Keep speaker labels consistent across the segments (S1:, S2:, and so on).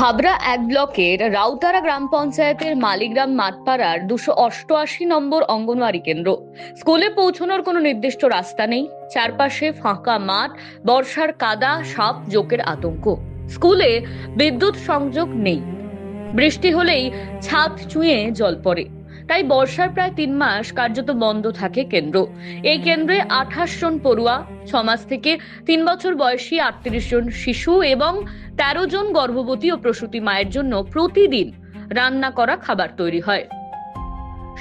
S1: হাবড়া ১ ব্লকের রাউতারা গ্রাম পঞ্চায়েতের মালিগ্রাম মাঠপাড়ার ২৮৮ নম্বর অঙ্গনওয়াড়ি কেন্দ্র। স্কুলে পৌঁছানোর কোনো নির্দিষ্ট রাস্তা নেই, চারপাশে ফাঁকা মাঠ, বর্ষার কাদা, সাপ জোকের আতঙ্ক। স্কুলে বিদ্যুৎ সংযোগ নেই, বৃষ্টি হলেই ছাদ চুঁয়ে জল পড়ে। তাই বর্ষার প্রায় ৩ মাস কার্যত বন্ধ থাকে কেন্দ্র। এই কেন্দ্রে ২৮ জন পড়ুয়া, ৬ মাস থেকে ৩ বছর বয়সী ৩৮ জন শিশু এবং ১৩ জন গর্ভবতী ও প্রসূতি মায়ের জন্য প্রতিদিন রান্না করা খাবার তৈরি হয়।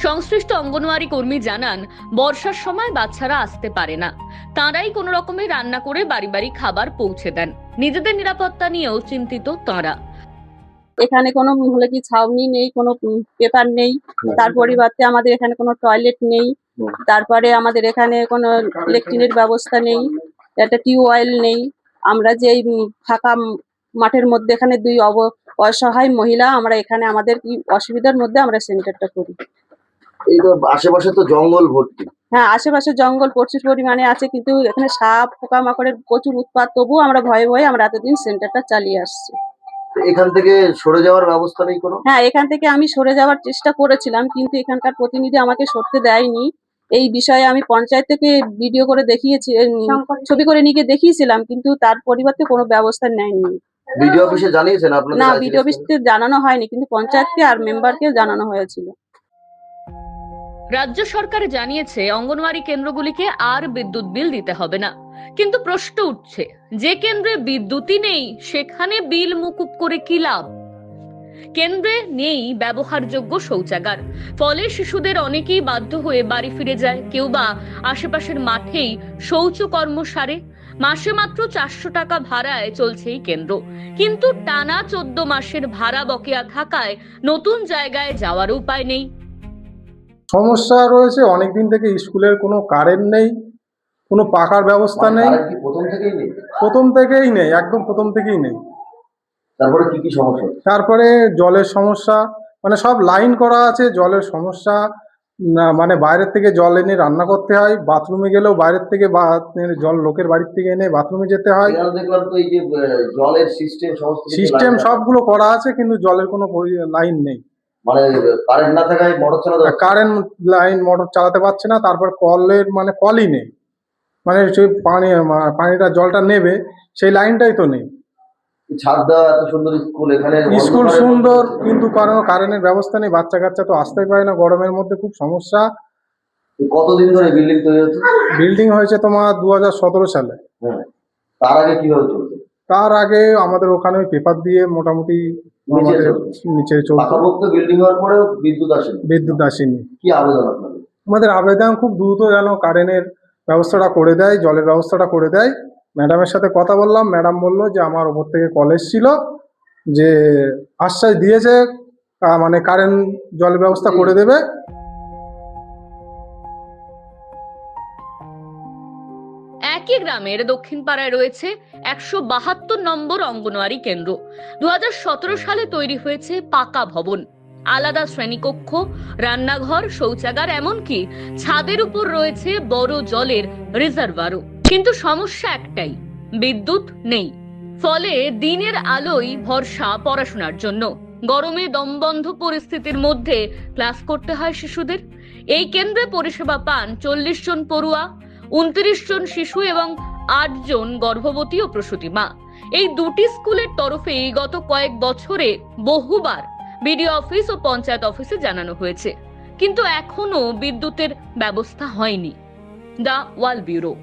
S1: সংশ্লিষ্ট অঙ্গনওয়াড়ি কর্মী জানান, বর্ষার সময় বাচ্চারা আসতে পারে না, তাঁরাই কোনো রকমে রান্না করে বাড়ি বাড়ি খাবার পৌঁছে দেন। নিজেদের নিরাপত্তা নিয়েও চিন্তিত তাঁরা।
S2: এখানে কোনো হলে কি ছাউনি নেই, কোনো পেপার নেই, তার পরিবর্তে আমাদের এখানে কোনো টয়লেট নেই, তারপরে আমাদের এখানে কোনো ইলেকট্রিকের ব্যবস্থা নেই, একটা টিউবওয়েল নেই। আমরা যে এই ফাঁকা মাঠের মধ্যে এখানে দুই অসহায় মহিলা, আমরা এখানে আমাদের কি অসুবিধার মধ্যে আমরা সেন্টারটা করি।
S3: এই তো আশেপাশে তো জঙ্গল ভর্তি।
S2: হ্যাঁ, আশেপাশে জঙ্গল প্রচুর পরিমাণে আছে, কিন্তু এখানে সাপ পোকামাকড়ের প্রচুর উৎপাত, তবুও আমরা ভয়ে ভয়ে আমরা এতদিন সেন্টারটা চালিয়ে আসছি।
S3: এখান থেকে সরে যাওয়ার ব্যবস্থা নেই কোনো?
S2: হ্যাঁ, এখান থেকে আমি সরে যাওয়ার চেষ্টা করেছিলাম, কিন্তু এখানকার প্রতিনিধি আমাকে সরতে দেয়নি। এই বিষয়ে আমি পঞ্চায়েত থেকে ভিডিও করে দেখিয়েছি, ছবি করে নিয়ে দেখিয়েছিলাম, কিন্তু তার পরিবর্তে কোনো ব্যবস্থা নেয়নি।
S3: বিডিও অফিসে জানিয়েছেন আপনারা?
S2: না, বিডিও অফিসে জানানো হয়নি, কিন্তু পঞ্চায়েতকে আর মেম্বারকে জানানো হয়েছিল।
S1: রাজ্য সরকার জানিয়েছে অঙ্গনওয়াড়ি কেন্দ্রগুলিকে আর বিদ্যুৎ বিল দিতে হবে না, কিন্তু প্রশ্ন উঠছে, যে কেন্দ্রে বিদ্যুৎই নেই সেখানে বিল মুকুব করে কি লাভ? কেন্দ্রে নেই ব্যবহারযোগ্য শৌচাগার, ফলে শিশুদের অনেকেই বাধ্য হয়ে বাড়ি ফিরে যায়, কেউ বা আশেপাশের মাঠেই শৌচকর্ম সারে। মাসে মাত্র ৪০০ টাকা ভাড়ায় চলছে এই কেন্দ্র, কিন্তু টানা ১৪ মাসের ভাড়া বকেয়া থাকায় নতুন জায়গায় যাওয়ার উপায় নেই।
S4: সমস্যা রয়েছে অনেকদিন থেকে, স্কুলের কোনো কারেন্ট নেই, কোনো পাকার ব্যবস্থা নেই।
S3: প্রথম থেকেই নেই?
S4: প্রথম থেকেই নেই, একদম প্রথম থেকেই নেই।
S3: তারপরে কি কি সমস্যা?
S4: তারপরে জলের সমস্যা, মানে সব লাইন করা আছে, জলের সমস্যা না, মানে বাইরের থেকে জল এনে রান্না করতে হয়, বাথরুমে গেলেও বাইরের থেকে জল লোকের বাড়ির থেকে এনে বাথরুমে যেতে হয়।
S3: দেখলাম তো এই যে জলের
S4: সিস্টেম সবগুলো করা আছে, কিন্তু জলের কোনো লাইন নেই।
S3: মানে কারেন্ট না থাকায় মোটর চালাতে,
S4: কারেন্ট লাইন মোটর চালাতে পারছে না। তারপর কলের মানে কলই নেই, মানে সেই পানিটা জলটা নেবে সেই লাইনটাই তো নেই।
S3: ছাদ দেওয়া এত সুন্দর স্কুল, এখানে
S4: স্কুল সুন্দর, কিন্তু কারেন্টের ব্যবস্থা নেই, বাচ্চা কাচ্চা তো আসতেই পারে না, গরমের মধ্যে খুব সমস্যা।
S3: কতদিন ধরে বিল্ডিং তৈরি হচ্ছে?
S4: বিল্ডিং হয়েছে তোমার ২০১৭ সালে।
S3: তার আগে কিভাবে চলছে?
S4: তার আগে আমাদের ওখানে পেপার দিয়ে মোটামুটি নিচে চলছে।
S3: বিল্ডিং হওয়ার পরেও বিদ্যুৎ আসেনি। কি আবেদন আপনাদের?
S4: আমাদের আবেদন খুব দ্রুত যেন কারেন্টের ব্যবস্থাটা করে দেয়, জলের ব্যবস্থাটা করে দেয়। ম্যাডামের সাথে কথা বললাম, ম্যাডাম বললো যে আমার ওপর থেকে কল এসেছিল, যে আশ্বাস দিয়েছে মানে কারেন্ট জলের ব্যবস্থা করে দেবে।
S1: একই গ্রামের দক্ষিণ পাড়ায় রয়েছে ১৭২ নম্বর অঙ্গনওয়াড়ি কেন্দ্র। ২০১৭ সালে তৈরি হয়েছে পাকা ভবন, আলাদা শ্রেণীকক্ষ, রান্নাঘর, শৌচাগার, এমনকি ছাদের উপর রয়েছে বড় জলের রিজার্ভারও। কিন্তু সমস্যা একটাই, বিদ্যুৎ নেই। ফলে দিনের আলোয় ভরসা পড়াশোনার জন্য। গরমে দমবন্ধ পরিস্থিতির মধ্যে ক্লাস করতে হয় শিশুদের। এই কেন্দ্রে পরিষেবা পান ৪০ জন পড়ুয়া, ২৯ জন শিশু এবং ৮ জন গর্ভবতী ও প্রসূতি মা। এই দুটি স্কুলের তরফে গত কয়েক বছরে বহুবার বিডিও অফিস ও পঞ্চায়েত অফিসে জানানো হয়েছে, কিন্তু এখনো বিদ্যুতের ব্যবস্থা হয়নি। The wall bureau.